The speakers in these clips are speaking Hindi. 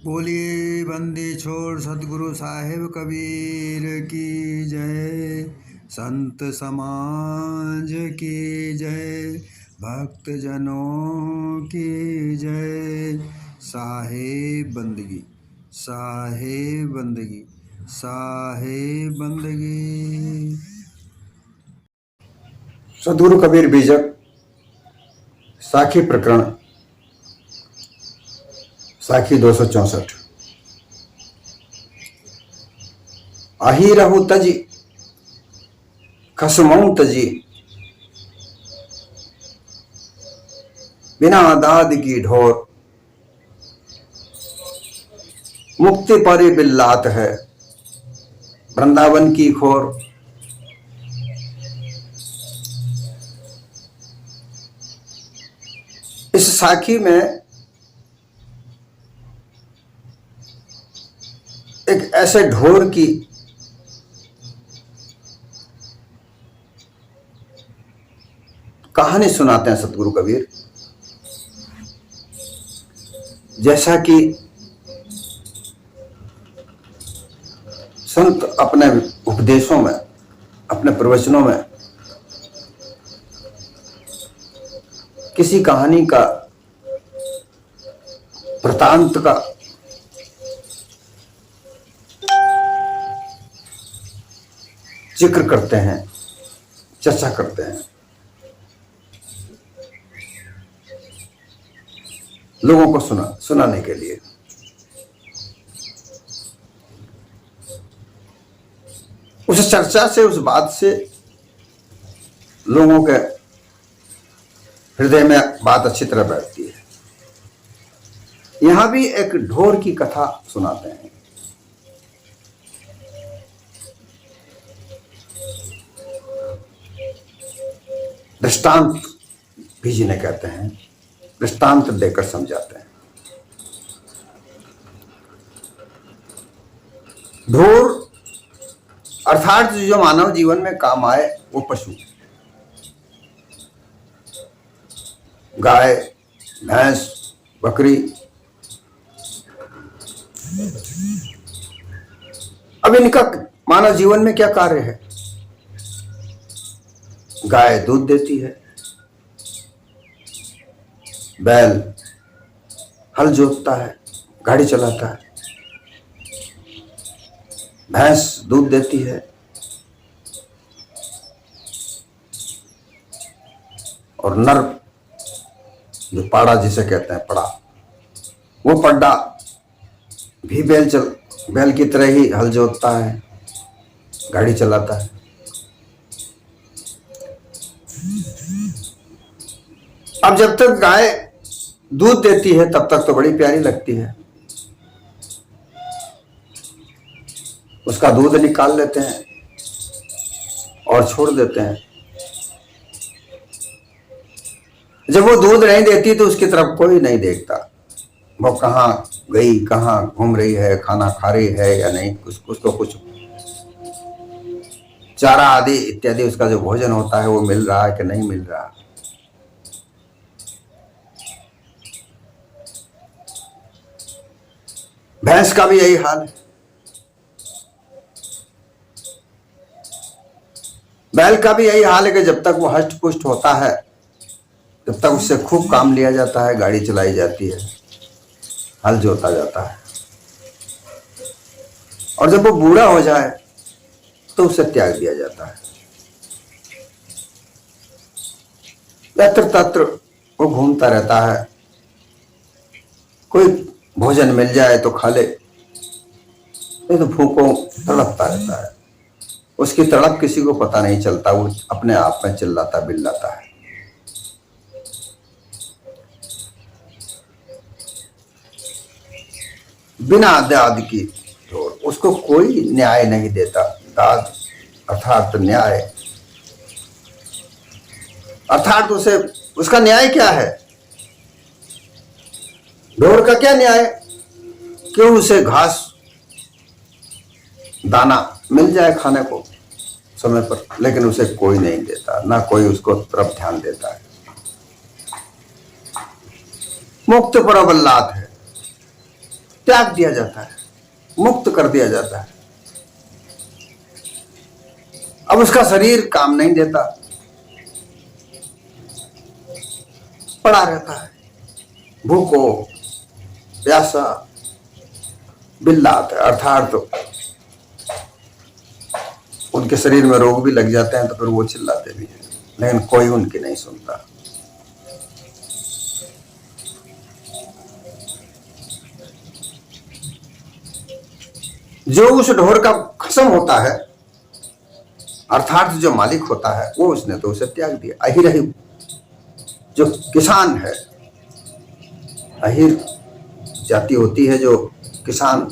बोलिए बंदी छोड़ सतगुरु साहिब कबीर की जय। संत समाज की जय। भक्त जनों की जय। साहिब बंदगी, साहिब बंदगी, साहिब बंदगी। सदगुरु कबीर बीजक साखी प्रकरण साखी 264। आही रहु तजी खसमऊ तजी, बिना दाद की ढोर, मुक्ति परी बिल्लात है वृंदावन की खोर। इस साखी में एक ऐसे ढोर की कहानी सुनाते हैं सतगुरु कबीर। जैसा कि संत अपने उपदेशों में, अपने प्रवचनों में किसी कहानी का, वृतांत का जिक्र करते हैं, चर्चा करते हैं, लोगों को सुनाने के लिए। उस चर्चा से, उस बात से लोगों के हृदय में बात अच्छी तरह बैठती है। यहां भी एक ढोर की कथा सुनाते हैं। दृष्टांत भी जिन्हें कहते हैं, दृष्टांत देकर समझाते हैं। ढोर अर्थात जो मानव जीवन में काम आए वो पशु, गाय, भैंस, बकरी। अब इनका मानव जीवन में क्या कार्य है? गाय दूध देती है, बैल हल जोतता है, गाड़ी चलाता है, भैंस दूध देती है, और नर जो पाड़ा जिसे कहते हैं, पड़ा, वो पड्डा भी बैल की तरह ही हल जोतता है, गाड़ी चलाता है। अब जब तक गाय दूध देती है तब तक तो बड़ी प्यारी लगती है, उसका दूध निकाल लेते हैं और छोड़ देते हैं। जब वो दूध नहीं देती तो उसकी तरफ कोई नहीं देखता, वो कहाँ गई, कहाँ घूम रही है, खाना खा रही है या नहीं, उसको कुछ चारा आदि इत्यादि उसका जो भोजन होता है वो मिल रहा है कि नहीं मिल रहा। भैंस का भी यही हाल है, बैल का भी यही हाल है कि जब तक वो हष्ट पुष्ट होता है तब तक उससे खूब काम लिया जाता है, गाड़ी चलाई जाती है, हल जोता जाता है, और जब वो बूढ़ा हो जाए तो उसे त्याग दिया जाता है। यत्र तत्र वो घूमता रहता है, कोई भोजन मिल जाए तो खा ले, नहीं तो भूखों तड़पता रहता है। उसकी तड़प किसी को पता नहीं चलता, वो अपने आप में चिल्लाता बिल्लाता है। बिना दाद की ढोर, उसको कोई न्याय नहीं देता। दाद अर्थात न्याय, अर्थात उसे, उसका न्याय क्या है? ढोर का क्या न्याय? क्यों उसे घास दाना मिल जाए खाने को समय पर, लेकिन उसे कोई नहीं देता, ना कोई उसको तरफ ध्यान देता है। मुक्त परवल्लात है, त्याग दिया जाता है, मुक्त कर दिया जाता है। अब उसका शरीर काम नहीं देता, पड़ा रहता है, भूखो प्यासा बिल्लात है, अर्थात उनके शरीर में रोग भी लग जाते हैं तो फिर वो चिल्लाते भी हैं, लेकिन कोई उनकी नहीं सुनता। जो उस ढोर का खसम होता है, अर्थात जो मालिक होता है, वो उसने तो उसे त्याग दिया। अहिर अहिर जो किसान है, अहिर जाति होती है जो किसान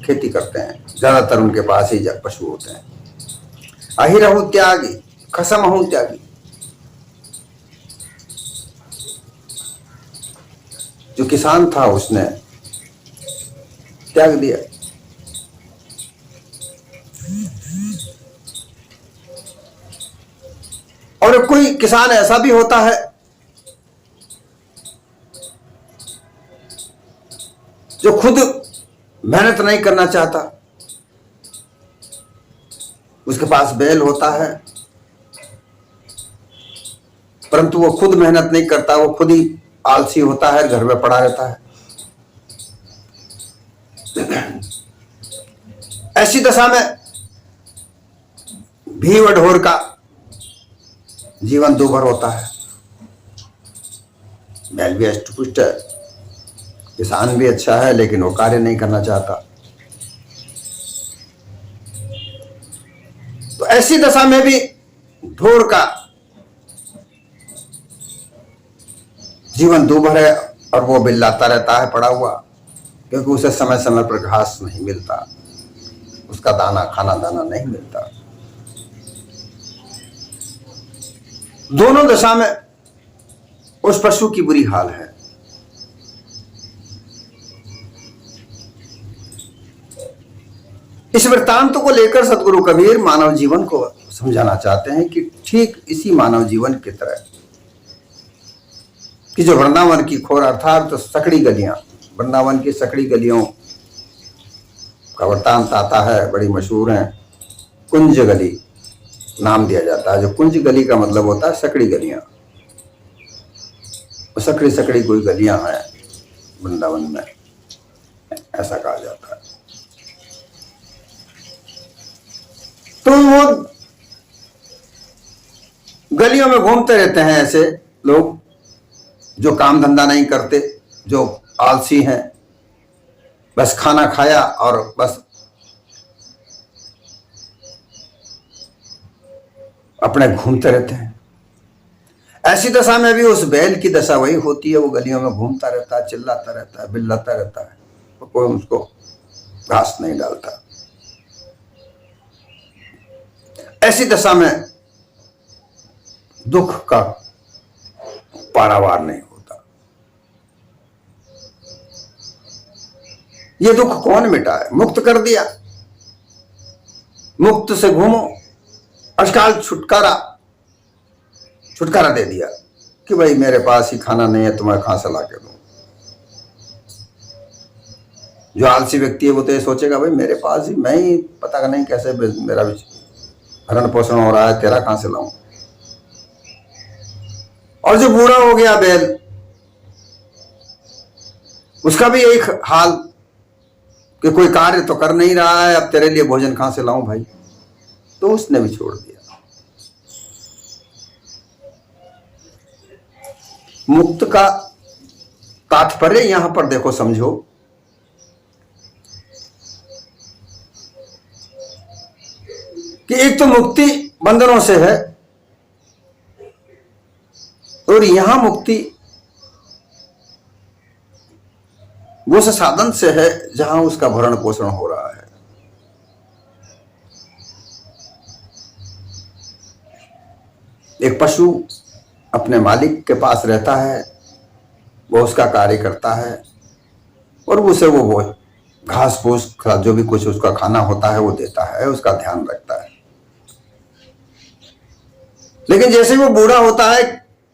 खेती करते हैं, ज्यादातर उनके पास ही पशु होते हैं। अहिरहु त्यागी खसमहु त्यागी, जो किसान था उसने त्याग दिया। और कोई किसान ऐसा भी होता है जो खुद मेहनत नहीं करना चाहता, उसके पास बैल होता है परंतु वो खुद मेहनत नहीं करता, वो खुद ही आलसी होता है, घर में पड़ा रहता है। ऐसी दशा में भी व ढोर का जीवन दूभर होता है। बैल भी अष्टपुष्ट है, किसान भी अच्छा है, लेकिन वो कार्य नहीं करना चाहता। तो ऐसी दशा में भी ढोर का जीवन दूभर है और वो बिल्लाता रहता है पड़ा हुआ, क्योंकि उसे समय समय पर घास नहीं मिलता, उसका दाना खाना दाना नहीं मिलता। दोनों दशा में उस पशु की बुरी हाल है। इस वृत्तांत को लेकर सदगुरु कबीर मानव जीवन को समझाना चाहते हैं कि ठीक इसी मानव जीवन की तरह कि जो वृंदावन की खोर अर्थात तो सकड़ी गलियां, वृंदावन की सकड़ी गलियों का वृत्तांत आता है, बड़ी मशहूर है। कुंज गली नाम दिया जाता है, जो कुंज गली का मतलब होता है सकड़ी गलियां। सकड़ी सकड़ी कोई गलियां हैं वृंदावन में, ऐसा कहा जाता है। तो वो गलियों में घूमते रहते हैं ऐसे लोग जो काम धंधा नहीं करते, जो आलसी हैं, बस खाना खाया और बस अपने घूमते रहते हैं। ऐसी दशा में भी उस बैल की दशा वही होती है, वो गलियों में घूमता रहता है, चिल्लाता रहता है, बिल्लाता रहता है, तो कोई उसको घास नहीं डालता। ऐसी दशा में दुख का पारावार नहीं होता। ये दुख कौन मिटाए? मुक्त कर दिया, मुक्त से घूमो, अष्टकाल छुटकारा दे दिया कि भाई मेरे पास ही खाना नहीं है, तुम्हें कहां से ला के दूं। जो आलसी व्यक्ति है वो तो ये सोचेगा भाई मेरे पास ही, मैं ही पता नहीं कैसे मेरा भरण पोषण हो रहा है, तेरा कहां से लाऊं। और जो बूढ़ा हो गया बैल, उसका भी एक हाल कि कोई कार्य तो कर नहीं रहा है, अब तेरे लिए भोजन कहां से लाऊं भाई, तो उसने भी छोड़ दिया। मुक्त का तात्पर्य यहां पर देखो, समझो कि एक तो मुक्ति बंधनों से है और यहां मुक्ति उस साधन से है जहां उसका भरण पोषण हो रहा है। एक पशु अपने मालिक के पास रहता है, वो उसका कार्य करता है और उसे वो घास फूस जो भी कुछ उसका खाना होता है वो देता है, उसका ध्यान रखता है। लेकिन जैसे वो बूढ़ा होता है,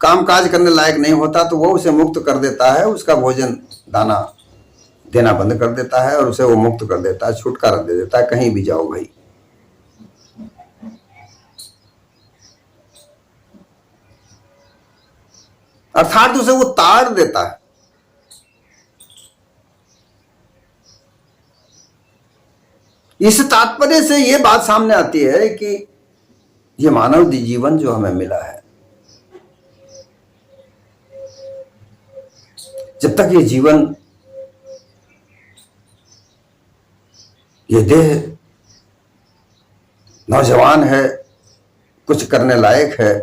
कामकाज करने लायक नहीं होता, तो वो उसे मुक्त कर देता है, उसका भोजन दाना देना बंद कर देता है और उसे वो मुक्त कर देता है, छुटकारा दे देता है, कहीं भी जाओ भाई। अर्थात उसे वो ताड़ देता है। इस तात्पर्य से ये बात सामने आती है कि ये मानव जीवन जो हमें मिला है, जब तक ये जीवन, ये देह नौजवान है, कुछ करने लायक है,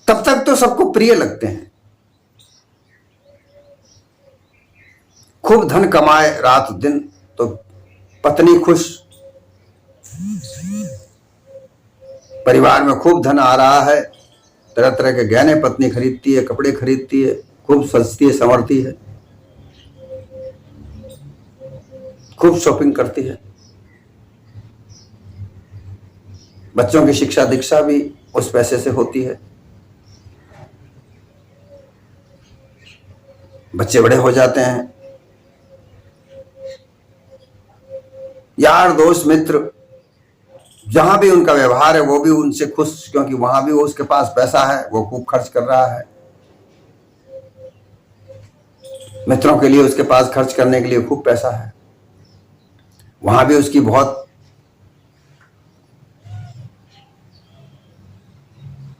तब तक तो सबको प्रिय लगते हैं। खूब धन कमाए रात दिन तो पत्नी खुश, परिवार में खूब धन आ रहा है, तरह तरह के गहने पत्नी खरीदती है, कपड़े खरीदती है, खूब सजती है, संवरती है, खूब शॉपिंग करती है। बच्चों की शिक्षा दीक्षा भी उस पैसे से होती है। बच्चे बड़े हो जाते हैं, यार दोस्त मित्र जहां भी उनका व्यवहार है वो भी उनसे खुश, क्योंकि वहां भी वो उसके पास पैसा है, वो खूब खर्च कर रहा है। मित्रों के लिए उसके पास खर्च करने के लिए खूब पैसा है, वहां भी उसकी बहुत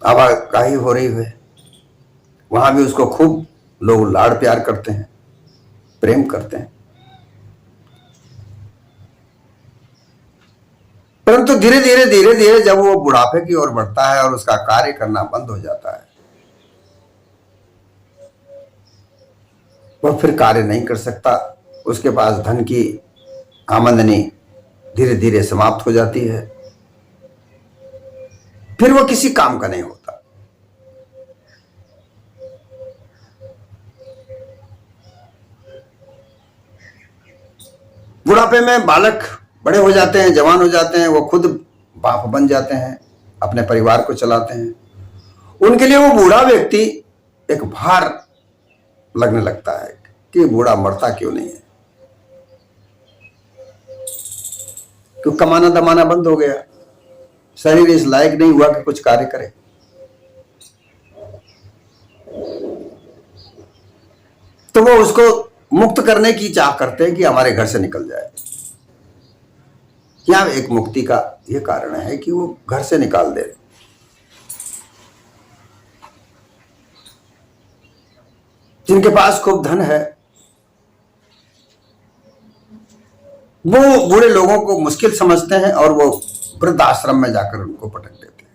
आवाजाही हो रही है, वहां भी उसको खूब लोग लाड़ प्यार करते हैं, प्रेम करते हैं। परंतु धीरे धीरे धीरे धीरे जब वो बुढ़ापे की ओर बढ़ता है और उसका कार्य करना बंद हो जाता है, वह फिर कार्य नहीं कर सकता, उसके पास धन की आमदनी धीरे धीरे समाप्त हो जाती है, फिर वो किसी काम का नहीं होता। बुढ़ापे में बालक बड़े हो जाते हैं, जवान हो जाते हैं, वो खुद बाप बन जाते हैं, अपने परिवार को चलाते हैं। उनके लिए वो बूढ़ा व्यक्ति एक भार लगने लगता है कि बूढ़ा मरता क्यों नहीं है, क्यों कमाना दमाना बंद हो गया, शरीर इस लायक नहीं हुआ कि कुछ कार्य करे। तो वो उसको मुक्त करने की चाह करते हैं कि हमारे घर से निकल जाए। क्या एक मुक्ति का यह कारण है कि वो घर से निकाल दे। जिनके पास खूब धन है वो बूढ़े लोगों को मुश्किल समझते हैं और वो वृद्ध आश्रम में जाकर उनको पटक देते हैं।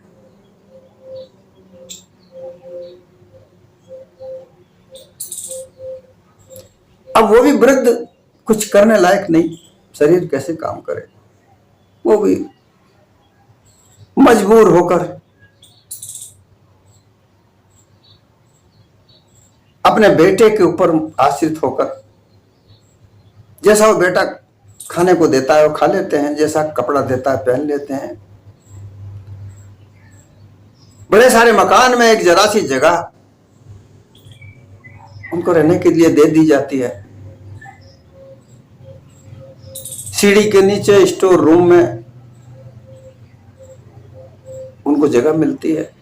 अब वो भी वृद्ध कुछ करने लायक नहीं, शरीर कैसे काम करे, वो भी मजबूर होकर अपने बेटे के ऊपर आश्रित होकर, जैसा वो बेटा खाने को देता है वो खा लेते हैं, जैसा कपड़ा देता है पहन लेते हैं। बड़े सारे मकान में एक जरा सी जगह उनको रहने के लिए दे दी जाती है, सीढ़ी के नीचे स्टोर रूम में उनको जगह मिलती है।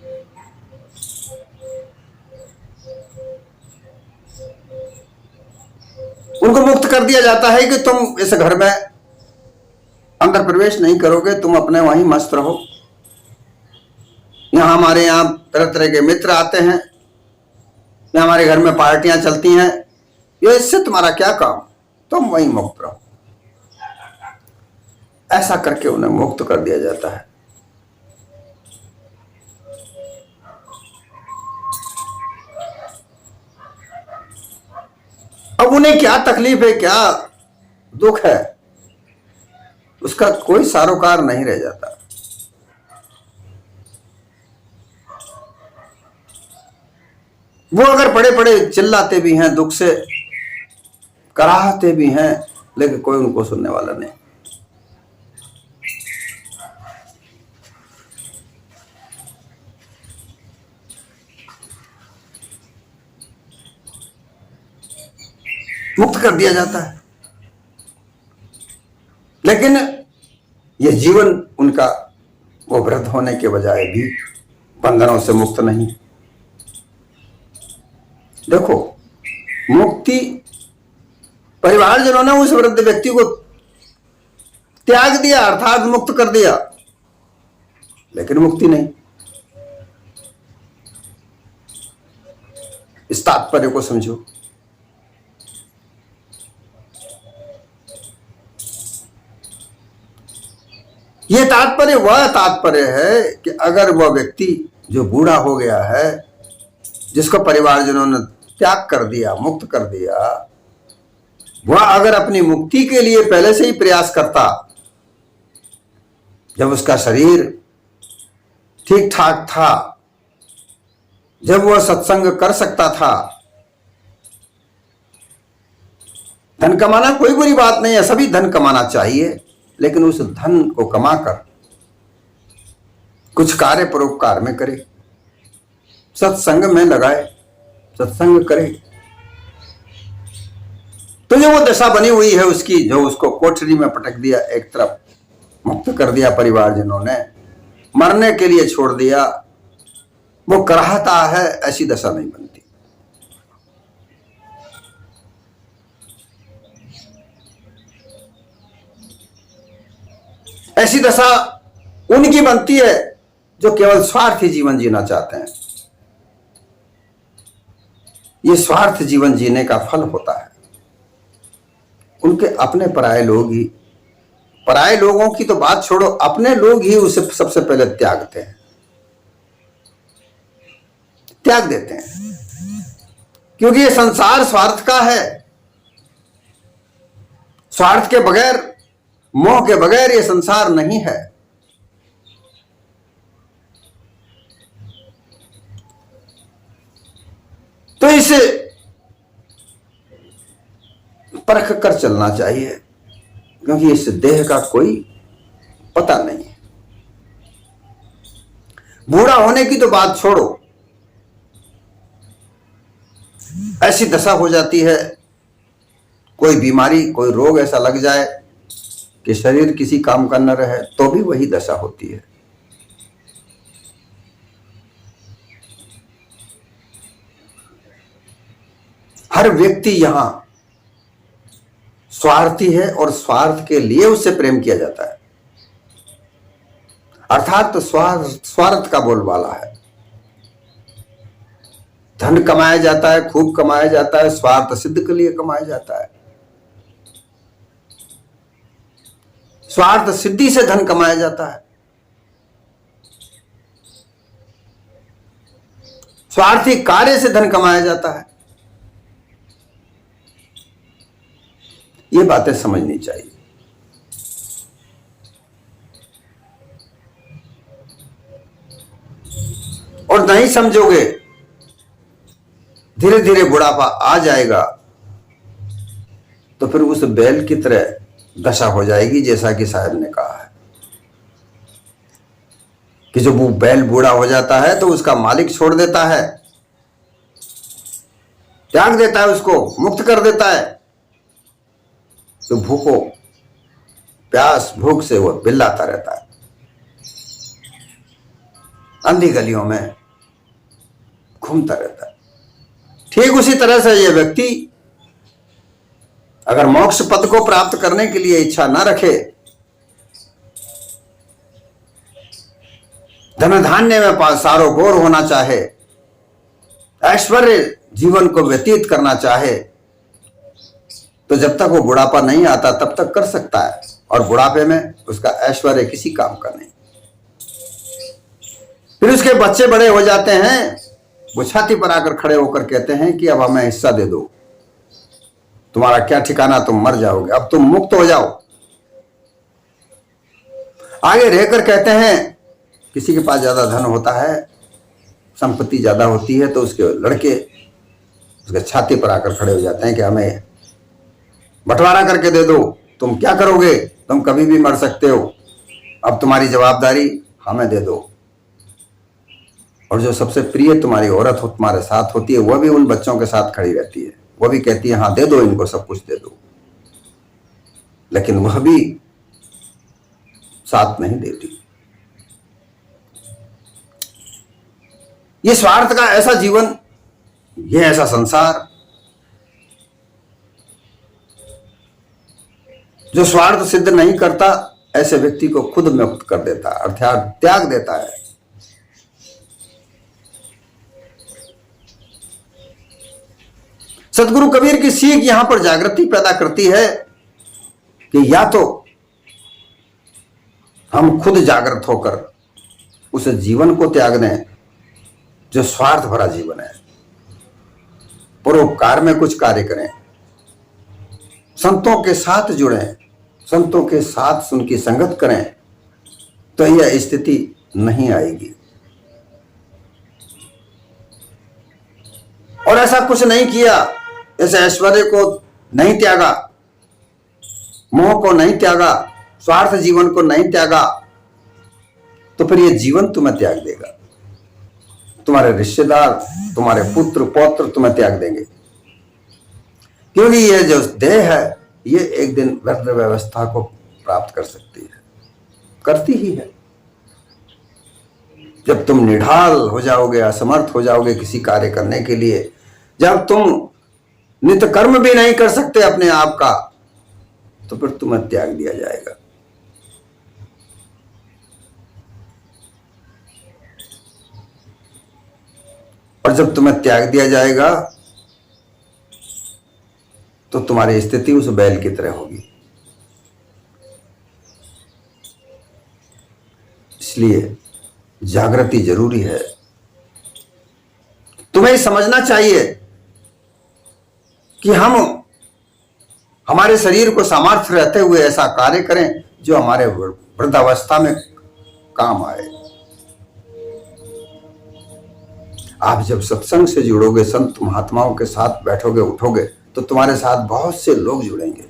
उनको मुक्त कर दिया जाता है कि तुम इस घर में अंदर प्रवेश नहीं करोगे, तुम अपने वहीं मस्त रहो। यहाँ हमारे यहाँ तरह तरह के मित्र आते हैं, यहाँ हमारे घर में पार्टियां चलती हैं, ये इससे तुम्हारा क्या काम, तुम वहीं मुक्त रहो। ऐसा करके उन्हें मुक्त कर दिया जाता है। अब उन्हें क्या तकलीफ है, क्या दुख है, उसका कोई सारोकार नहीं रह जाता। वो अगर पड़े पड़े चिल्लाते भी हैं, दुख से कराहते भी हैं, लेकिन कोई उनको सुनने वाला नहीं। मुक्त कर दिया जाता है। लेकिन ये जीवन उनका वो वृद्ध होने के बजाय भी बंधनों से मुक्त नहीं। देखो, मुक्ति परिवारजनों ने उस वृद्ध व्यक्ति को त्याग दिया, अर्थात मुक्त कर दिया, लेकिन मुक्ति नहीं। इस तात्पर्य को समझो। यह तात्पर्य वह तात्पर्य है कि अगर वह व्यक्ति जो बूढ़ा हो गया है, जिसको परिवारजनों ने त्याग कर दिया, मुक्त कर दिया, वह अगर अपनी मुक्ति के लिए पहले से ही प्रयास करता, जब उसका शरीर ठीक ठाक था, जब वह सत्संग कर सकता था। धन कमाना कोई बुरी बात नहीं है, सभी धन कमाना चाहिए, लेकिन उस धन को कमाकर कुछ कार्य परोपकार में करे, सत्संग में लगाए, सत्संग करे। तो जो वो दशा बनी हुई है उसकी, जो उसको कोठरी में पटक दिया, एक तरफ मुक्त कर दिया परिवारजनों ने, मरने के लिए छोड़ दिया, वो कराहता है, ऐसी दशा नहीं बनती। ऐसी दशा उनकी बनती है जो केवल स्वार्थी जीवन जीना चाहते हैं। ये स्वार्थ जीवन जीने का फल होता है। उनके अपने पराये लोग ही, पराये लोगों की तो बात छोड़ो, अपने लोग ही उसे सबसे पहले त्यागते हैं, त्याग देते हैं, क्योंकि ये संसार स्वार्थ का है। स्वार्थ के बगैर, मोह के बगैर ये संसार नहीं है। तो इसे परख कर चलना चाहिए, क्योंकि इस देह का कोई पता नहीं है। बूढ़ा होने की तो बात छोड़ो, ऐसी दशा हो जाती है, कोई बीमारी, कोई रोग ऐसा लग जाए कि शरीर किसी काम का न रहे, तो भी वही दशा होती है। हर व्यक्ति यहां स्वार्थी है और स्वार्थ के लिए उससे प्रेम किया जाता है, अर्थात तो स्वार्थ का बोलबाला है। धन कमाया जाता है, खूब कमाया जाता है, स्वार्थ सिद्ध के लिए कमाया जाता है। स्वार्थ सिद्धि से धन कमाया जाता है। स्वार्थी कार्य से धन कमाया जाता है। ये बातें समझनी चाहिए। और नहीं समझोगे, धीरे धीरे बुढ़ापा आ जाएगा, तो फिर उस बैल की तरह दशा हो जाएगी, जैसा कि साहब ने कहा है कि जब वो बैल बूढ़ा हो जाता है तो उसका मालिक छोड़ देता है, त्याग देता है, उसको मुक्त कर देता है। तो भूखो प्यास भूख से वो बिल्लाता रहता है, अंधी गलियों में घूमता रहता है। ठीक उसी तरह से ये व्यक्ति अगर मोक्ष पद को प्राप्त करने के लिए इच्छा न रखे, धन धान्य में पासारो बोर होना चाहे, ऐश्वर्य जीवन को व्यतीत करना चाहे, तो जब तक वो बुढ़ापा नहीं आता तब तक कर सकता है, और बुढ़ापे में उसका ऐश्वर्य किसी काम का नहीं। फिर उसके बच्चे बड़े हो जाते हैं, वो छाती पर आकर खड़े होकर कहते हैं कि अब हमें हिस्सा दे दो, तुम्हारा क्या ठिकाना, तुम मर जाओगे, अब तुम मुक्त हो जाओ। आगे रहकर कहते हैं, किसी के पास ज्यादा धन होता है, संपत्ति ज्यादा होती है, तो उसके लड़के उसके छाती पर आकर खड़े हो जाते हैं कि हमें बंटवारा करके दे दो, तुम क्या करोगे, तुम कभी भी मर सकते हो, अब तुम्हारी जवाबदारी हमें दे दो। और जो सबसे प्रिय तुम्हारी औरत हो, तुम्हारे साथ होती है, वह भी उन बच्चों के साथ खड़ी रहती है, वो भी कहती है हाँ दे दो इनको, सब कुछ दे दो, लेकिन वह भी साथ नहीं देती। ये स्वार्थ का ऐसा जीवन, ये ऐसा संसार जो स्वार्थ सिद्ध नहीं करता, ऐसे व्यक्ति को खुद मुक्त कर देता है, अर्थात त्याग देता है। सदगुरु कबीर की सीख यहां पर जागृति पैदा करती है कि या तो हम खुद जागृत होकर उस जीवन को त्याग दें जो स्वार्थ भरा जीवन है, परोपकार में कुछ कार्य करें, संतों के साथ जुड़ें, संतों के साथ उनकी संगत करें, तो यह स्थिति नहीं आएगी। और ऐसा कुछ नहीं किया, ऐसे ऐश्वर्य को नहीं त्यागा, मोह को नहीं त्यागा, स्वार्थ जीवन को नहीं त्यागा, तो फिर यह जीवन तुम्हें त्याग देगा। तुम्हारे रिश्तेदार, तुम्हारे पुत्र पौत्र तुम्हें त्याग देंगे, क्योंकि यह जो देह है ये एक दिन व्यर्थ व्यवस्था को प्राप्त कर सकती है, करती ही है। जब तुम निढाल हो जाओगे, असमर्थ हो जाओगे किसी कार्य करने के लिए, जब तुम नित्य कर्म भी नहीं कर सकते अपने आप का, तो फिर तुम्हें त्याग दिया जाएगा। और जब तुम्हें त्याग दिया जाएगा तो तुम्हारी स्थिति उस बैल की तरह होगी। इसलिए जागृति जरूरी है। तुम्हें समझना चाहिए कि हम हमारे शरीर को सामर्थ्य रहते हुए ऐसा कार्य करें जो हमारे वृद्धावस्था में काम आए। आप जब सत्संग से जुड़ोगे, संत महात्माओं के साथ बैठोगे उठोगे, तो तुम्हारे साथ बहुत से लोग जुड़ेंगे।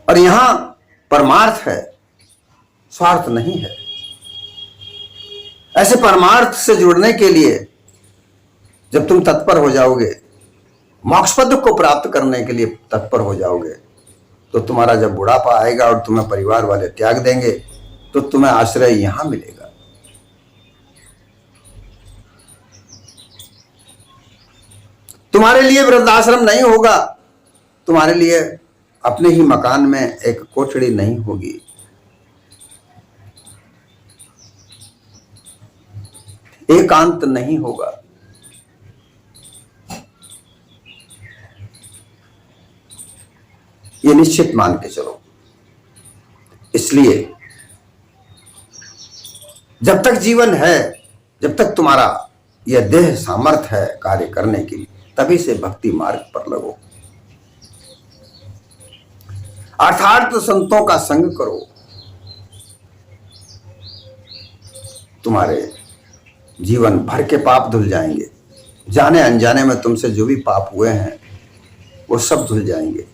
और यहां परमार्थ है, स्वार्थ नहीं है। ऐसे परमार्थ से जुड़ने के लिए जब तुम तत्पर हो जाओगे, मोक्ष पद को प्राप्त करने के लिए तत्पर हो जाओगे, तो तुम्हारा जब बुढ़ापा आएगा और तुम्हें परिवार वाले त्याग देंगे, तो तुम्हें आश्रय यहां मिलेगा। तुम्हारे लिए वृद्धाश्रम नहीं होगा, तुम्हारे लिए अपने ही मकान में एक कोठड़ी नहीं होगी। एकांत नहीं होगा। ये निश्चित मान के चलो। इसलिए जब तक जीवन है, जब तक तुम्हारा यह देह सामर्थ्य है कार्य करने के लिए, तभी से भक्ति मार्ग पर लगो। अर्थात संतों का संग करो। तुम्हारे जीवन भर के पाप धुल जाएंगे। जाने अनजाने में तुमसे जो भी पाप हुए हैं वो सब धुल जाएंगे।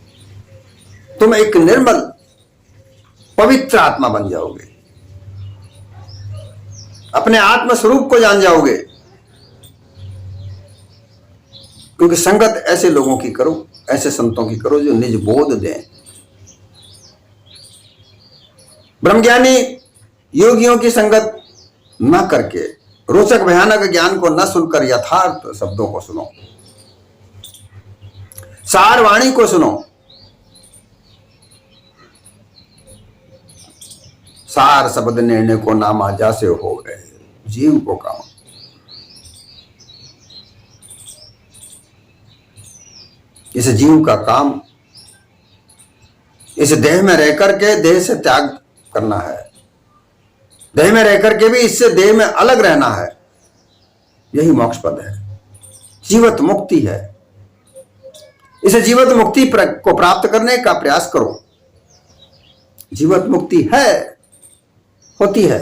तुम एक निर्मल पवित्र आत्मा बन जाओगे, अपने आत्म स्वरूप को जान जाओगे। क्योंकि संगत ऐसे लोगों की करो, ऐसे संतों की करो जो निज बोध दें। ब्रह्मज्ञानी योगियों की संगत न करके, रोचक भयानक ज्ञान को न सुनकर यथार्थ शब्दों को सुनो, सार वाणी को सुनो। सार शब्द निर्णय को नामा जासे हो गए, जीव को काम। इस जीव का काम इस देह में रह करके देह से त्याग करना है, देह में रह करके भी इससे देह में अलग रहना है। यही मोक्ष पद है, जीवत मुक्ति है। इस जीवत मुक्ति को प्राप्त करने का प्रयास करो। जीवत मुक्ति है, होती है।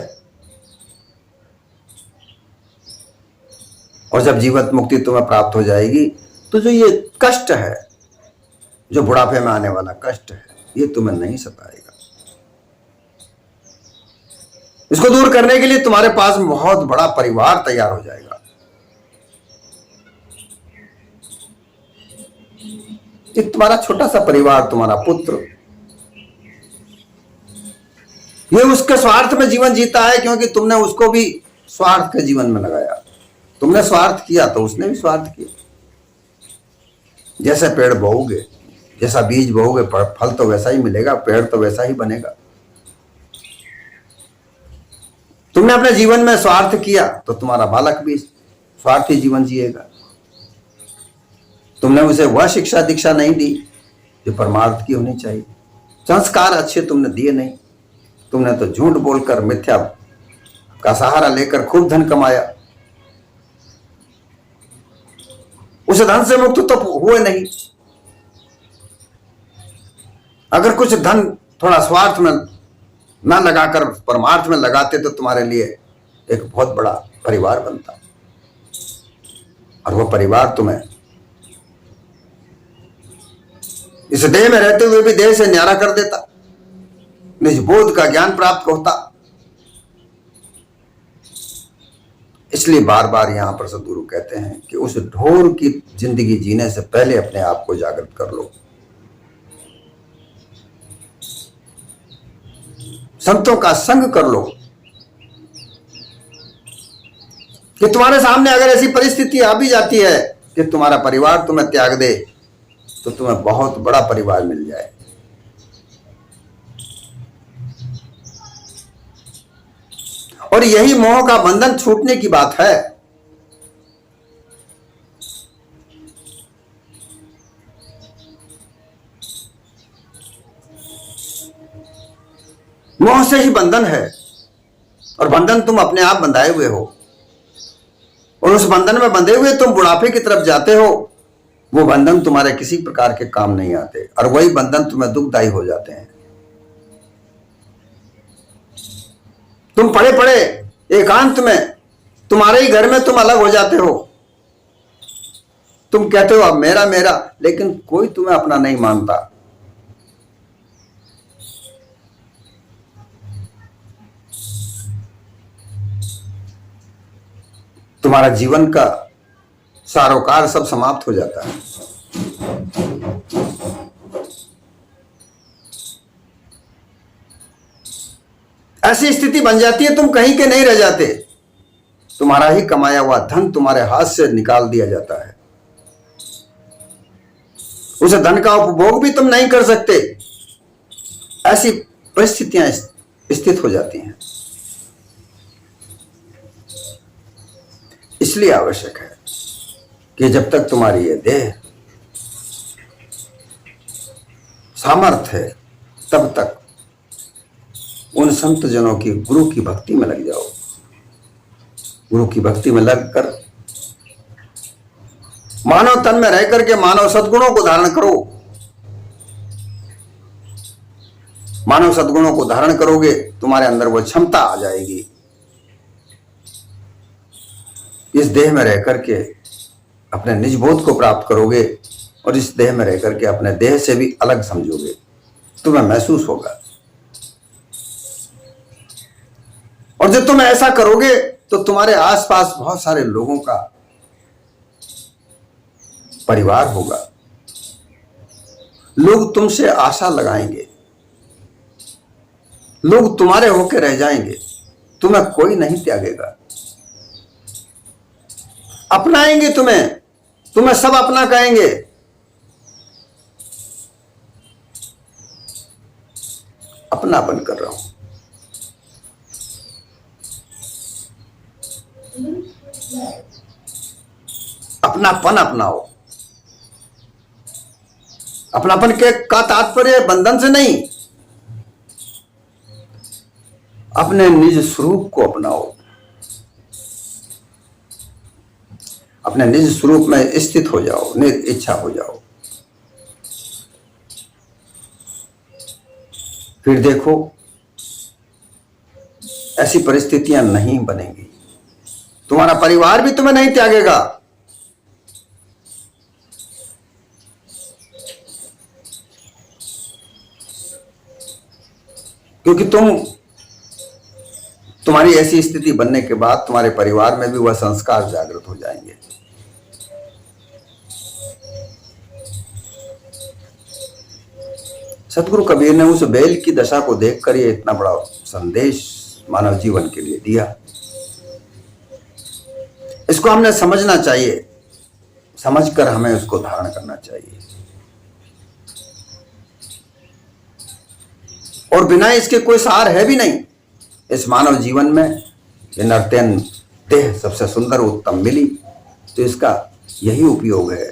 और जब जीवत मुक्ति तुम्हें प्राप्त हो जाएगी, तो जो ये कष्ट है, जो बुढ़ापे में आने वाला कष्ट है, ये तुम्हें नहीं सताएगा। इसको दूर करने के लिए तुम्हारे पास बहुत बड़ा परिवार तैयार हो जाएगा। ये तुम्हारा छोटा सा परिवार, तुम्हारा पुत्र, ये उसके स्वार्थ में जीवन जीता है, क्योंकि तुमने उसको भी स्वार्थ के जीवन में लगाया। तुमने स्वार्थ किया तो उसने भी स्वार्थ किया। जैसे पेड़ बोओगे, जैसा बीज बोओगे, फल तो वैसा ही मिलेगा, पेड़ तो वैसा ही बनेगा। तुमने अपने जीवन में स्वार्थ किया तो तुम्हारा बालक भी स्वार्थी जीवन जिएगा। तुमने उसे वह शिक्षा दीक्षा नहीं दी जो परमार्थ की होनी चाहिए। संस्कार अच्छे तुमने दिए नहीं। तुमने तो झूठ बोलकर, मिथ्या का सहारा लेकर खूब धन कमाया। उस धन से मुक्त तो हुए नहीं। अगर कुछ धन थोड़ा स्वार्थ में ना लगाकर परमार्थ में लगाते तो तुम्हारे लिए एक बहुत बड़ा परिवार बनता, और वह परिवार तुम्हें इस देह में रहते हुए भी देह से न्यारा कर देता, निज बोध का ज्ञान प्राप्त होता। इसलिए बार बार यहां पर सद्गुरु कहते हैं कि उस ढोर की जिंदगी जीने से पहले अपने आप को जागृत कर लो। संतों का संग कर लो कि तुम्हारे सामने अगर ऐसी परिस्थिति आ भी जाती है कि तुम्हारा परिवार तुम्हें त्याग दे, तो तुम्हें बहुत बड़ा परिवार मिल जाए। और यही मोह का बंधन छूटने की बात है। मोह से ही बंधन है, और बंधन तुम अपने आप बंधाए हुए हो, और उस बंधन में बंधे हुए तुम बुढ़ापे की तरफ जाते हो। वो बंधन तुम्हारे किसी प्रकार के काम नहीं आते, और वही बंधन तुम्हें दुखदायी हो जाते हैं। तुम पड़े पड़े एकांत में, तुम्हारे ही घर में तुम अलग हो जाते हो। तुम कहते हो अब मेरा मेरा, लेकिन कोई तुम्हें अपना नहीं मानता। तुम्हारा जीवन का सारोकार सब समाप्त हो जाता है। ऐसी स्थिति बन जाती है, तुम कहीं के नहीं रह जाते। तुम्हारा ही कमाया हुआ धन तुम्हारे हाथ से निकाल दिया जाता है। उस धन का उपभोग भी तुम नहीं कर सकते। ऐसी परिस्थितियां स्थित हो जाती हैं। इसलिए आवश्यक है कि जब तक तुम्हारी ये देह सामर्थ्य है, तब तक उन संत जनों की, गुरु की भक्ति में लग जाओ। गुरु की भक्ति में लगकर मानव तन में रह करके मानव सद्गुणों को धारण करो। मानव सद्गुणों को धारण करोगे, तुम्हारे अंदर वो क्षमता आ जाएगी। इस देह में रह करके अपने निज बोध को प्राप्त करोगे, और इस देह में रह करके अपने देह से भी अलग समझोगे। तुम्हें महसूस होगा। और जब तुम ऐसा करोगे तो तुम्हारे आसपास बहुत सारे लोगों का परिवार होगा। लोग तुमसे आशा लगाएंगे, लोग तुम्हारे होकर रह जाएंगे। तुम्हें कोई नहीं त्यागेगा, अपनाएंगे तुम्हें, तुम्हें सब अपना कहेंगे। अपनापन कर रहा हूं, अपनापन अपनाओ। अपनापन के का तात्पर्य बंधन से नहीं, अपने निज स्वरूप को अपनाओ। अपने निज स्वरूप में स्थित हो जाओ, निज इच्छा हो जाओ। फिर देखो ऐसी परिस्थितियां नहीं बनेंगी। तुम्हारा परिवार भी तुम्हें नहीं त्यागेगा। क्योंकि तुम्हारी ऐसी स्थिति बनने के बाद तुम्हारे परिवार में भी वह संस्कार जागृत हो जाएंगे। सतगुरु कबीर ने उस बैल की दशा को देखकर ये इतना बड़ा संदेश मानव जीवन के लिए दिया। इसको हमने समझना चाहिए, समझकर हमें उसको धारण करना चाहिए, और बिना इसके कोई सार है भी नहीं। इस मानव जीवन में ये नर्तन देह सबसे सुंदर उत्तम मिली तो इसका यही उपयोग है।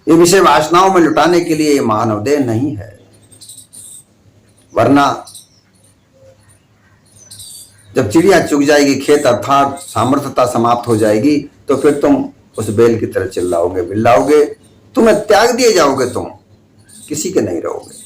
ये विषय वासनाओं में लुटाने के लिए ये मानव देह नहीं है, वरना जब चिड़िया चुग जाएगी खेत अर्थात सामर्थ्यता समाप्त हो जाएगी तो फिर तुम उस बैल की तरह चिल्लाओगे बिल्लाओगे, तुम्हें त्याग दिए जाओगे, तुम किसी के नहीं रहोगे।